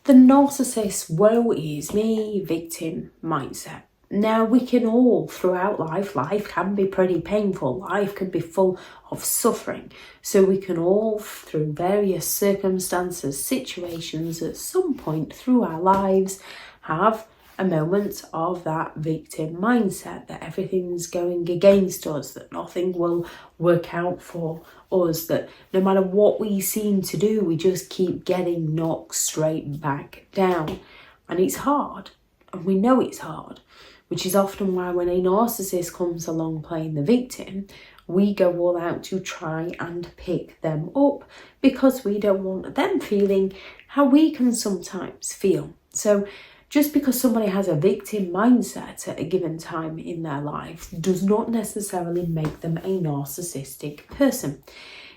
the narcissist woe is me victim mindset. Now, we can all, throughout life can be pretty painful, life can be full of suffering. So we can all, through various circumstances, situations, at some point through our lives, have a moment of that victim mindset, that everything's going against us, that nothing will work out for us, that no matter what we seem to do, we just keep getting knocked straight back down. And it's hard, and we know it's hard, which is often why when a narcissist comes along playing the victim, we go all out to try and pick them up, because we don't want them feeling how we can sometimes feel. So just because somebody has a victim mindset at a given time in their life does not necessarily make them a narcissistic person.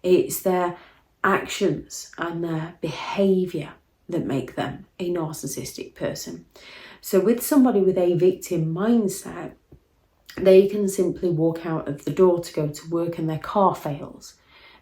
It's their actions and their behaviour that make them a narcissistic person. So with somebody with a victim mindset, they can simply walk out of the door to go to work and their car fails.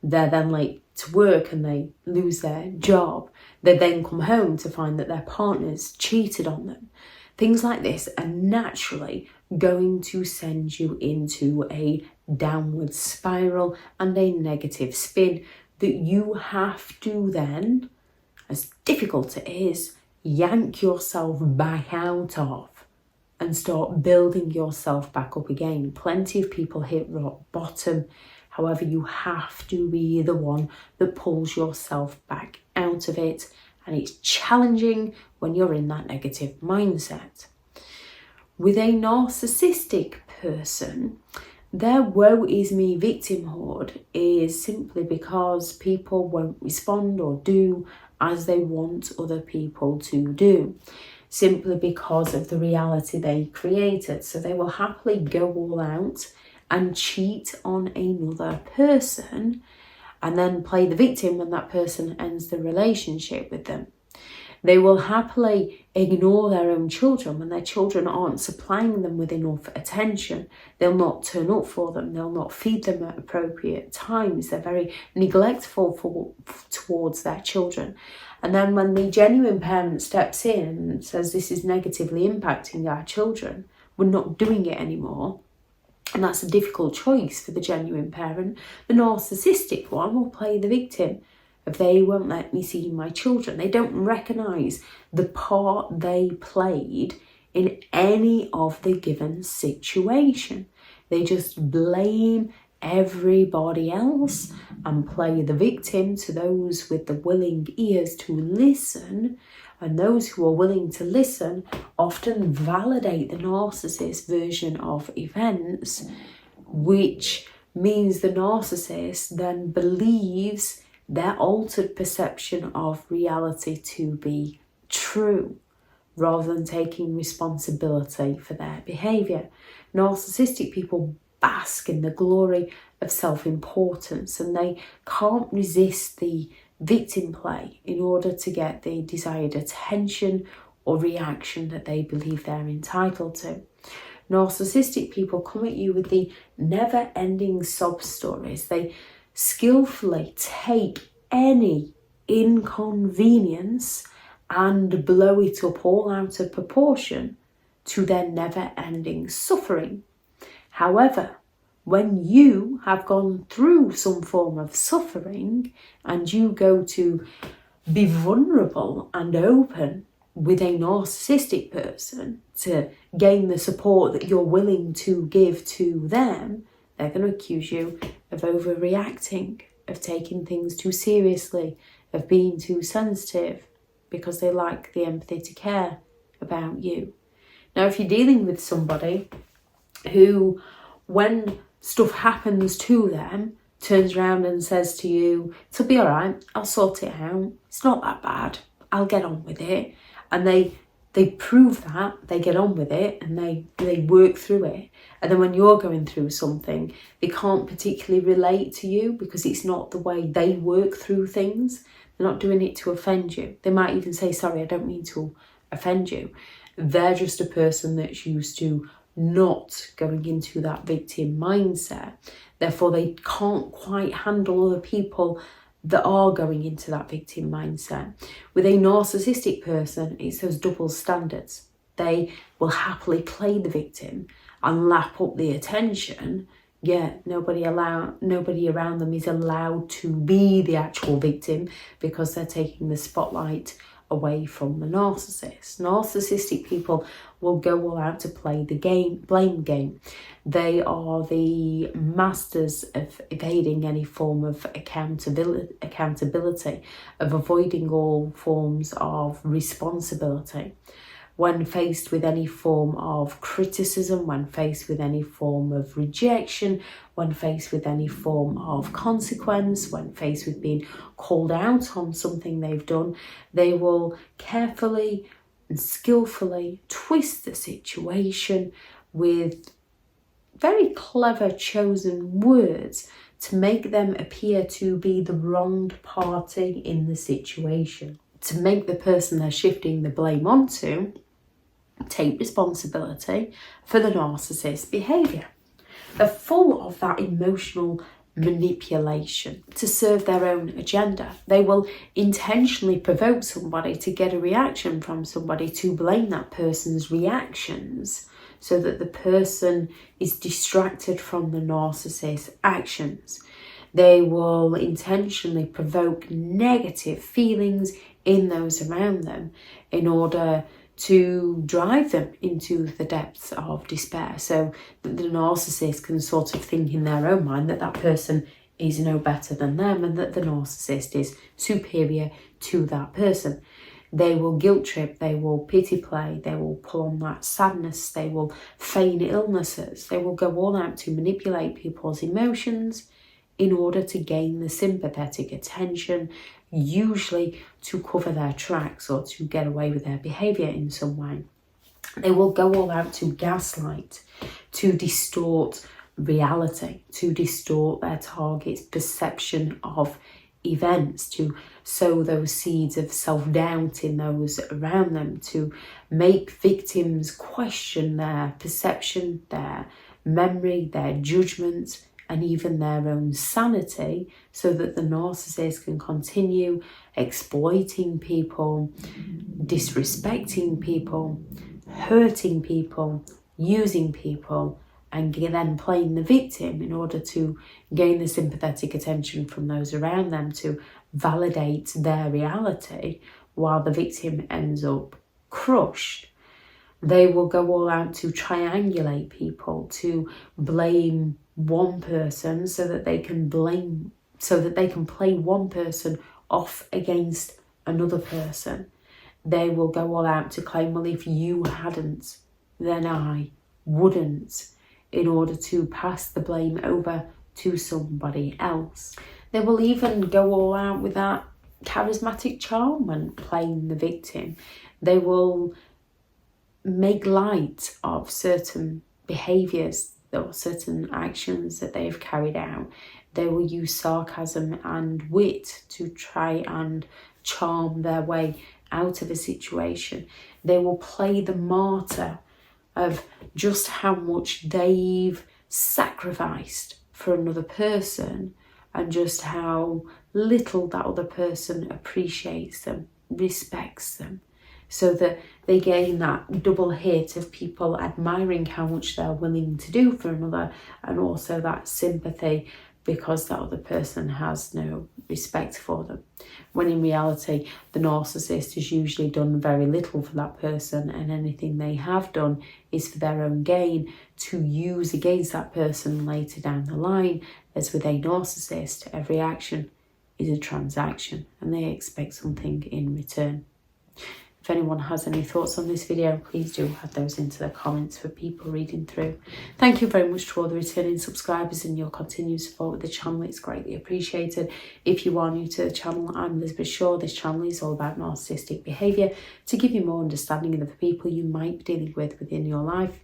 They're then late to work and they lose their job. They then come home to find that their partner's cheated on them. Things like this are naturally going to send you into a downward spiral and a negative spin that you have to then, as difficult it is, yank yourself back out of and start building yourself back up again. Plenty of people hit rock bottom. However, you have to be the one that pulls yourself back out of it. And it's challenging when you're in that negative mindset. With a narcissistic person, their woe is me victimhood is simply because people won't respond or do as they want other people to do, simply because of the reality they created. So they will happily go all out and cheat on another person and then play the victim when that person ends the relationship with them. They will happily ignore their own children when their children aren't supplying them with enough attention. They'll not turn up for them. They'll not feed them at appropriate times. They're very neglectful towards their children. And then when the genuine parent steps in and says this is negatively impacting our children, we're not doing it anymore. And that's a difficult choice for the genuine parent. The narcissistic one will play the victim. If they won't let me see my children, they don't recognise the part they played in any of the given situation. They just blame everybody else and play the victim to those with the willing ears to listen. And those who are willing to listen often validate the narcissist version of events, which means the narcissist then believes their altered perception of reality to be true, rather than taking responsibility for their behaviour. Narcissistic people bask in the glory of self-importance, and they can't resist the victim play in order to get the desired attention or reaction that they believe they're entitled to. Narcissistic people come at you with the never-ending sob stories. They skillfully take any inconvenience and blow it up all out of proportion to their never-ending suffering. However, when you have gone through some form of suffering and you go to be vulnerable and open with a narcissistic person to gain the support that you're willing to give to them, they're going to accuse you of overreacting, of taking things too seriously, of being too sensitive, because they lack the empathy to care about you. Now, if you're dealing with somebody who, when stuff happens to them, turns around and says to you, it'll be all right, I'll sort it out, it's not that bad, I'll get on with it, and they prove that, they get on with it, and they work through it, and then when you're going through something, they can't particularly relate to you because it's not the way they work through things. They're not doing it to offend you. They might even say, sorry, I don't mean to offend you. They're just a person that's used to not going into that victim mindset. Therefore, they can't quite handle other people that are going into that victim mindset. With a narcissistic person, it's those double standards. They will happily play the victim and lap up the attention, yet nobody around them is allowed to be the actual victim because they're taking the spotlight away from the narcissist. Narcissistic people will go all out to play the blame game. They are the masters of evading any form of accountability, of avoiding all forms of responsibility. When faced with any form of criticism, when faced with any form of rejection, when faced with any form of consequence, when faced with being called out on something they've done, they will carefully and skillfully twist the situation with very clever chosen words to make them appear to be the wronged party in the situation, to make the person they're shifting the blame onto take responsibility for the narcissist's behaviour. They're full of that emotional manipulation to serve their own agenda. They will intentionally provoke somebody to get a reaction from somebody, to blame that person's reactions so that the person is distracted from the narcissist's actions. They will intentionally provoke negative feelings in those around them in order to drive them into the depths of despair, so that the narcissist can sort of think in their own mind that that person is no better than them and that the narcissist is superior to that person. They will guilt trip, they will pity play, they will pull on that sadness, they will feign illnesses, they will go all out to manipulate people's emotions in order to gain the sympathetic attention, usually to cover their tracks or to get away with their behaviour in some way. They will go all out to gaslight, to distort reality, to distort their target's perception of events, to sow those seeds of self-doubt in those around them, to make victims question their perception, their memory, their judgment, and even their own sanity, so that the narcissist can continue exploiting people, disrespecting people, hurting people, using people, and then playing the victim in order to gain the sympathetic attention from those around them to validate their reality, while the victim ends up crushed. They will go all out to triangulate people, to blame one person so that they can play one person off against another person. They will go all out to claim, well, if you hadn't, then I wouldn't, in order to pass the blame over to somebody else. They will even go all out with that charismatic charm when playing the victim. They will make light of certain behaviours or certain actions that they've carried out. They will use sarcasm and wit to try and charm their way out of a situation. They will play the martyr of just how much they've sacrificed for another person and just how little that other person appreciates them, respects them, so that they gain that double hit of people admiring how much they're willing to do for another, and also that sympathy because that other person has no respect for them. When in reality, the narcissist has usually done very little for that person, and anything they have done is for their own gain to use against that person later down the line. As with a narcissist, every action is a transaction and they expect something in return. If anyone has any thoughts on this video, please do add those into the comments for people reading through. Thank you very much to all the returning subscribers and your continued support with the channel. It's greatly appreciated. If you are new to the channel, I'm Elizabeth Shaw. This channel is all about narcissistic behaviour to give you more understanding of the people you might be dealing with within your life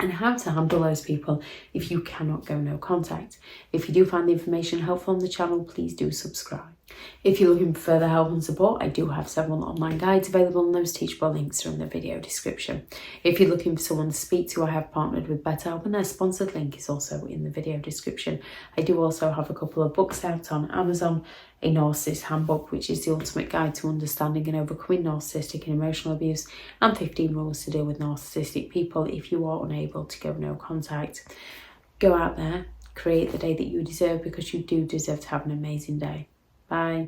and how to handle those people if you cannot go no contact. If you do find the information helpful on the channel, please do subscribe. If you're looking for further help and support, I do have several online guides available, and those teachable links are in the video description. If you're looking for someone to speak to, I have partnered with BetterHelp, and their sponsored link is also in the video description. I do also have a couple of books out on Amazon, a Narcissist Handbook, which is the ultimate guide to understanding and overcoming narcissistic and emotional abuse, and 15 rules to deal with narcissistic people if you are unable to go no contact. Go out there, create the day that you deserve, because you do deserve to have an amazing day. Bye.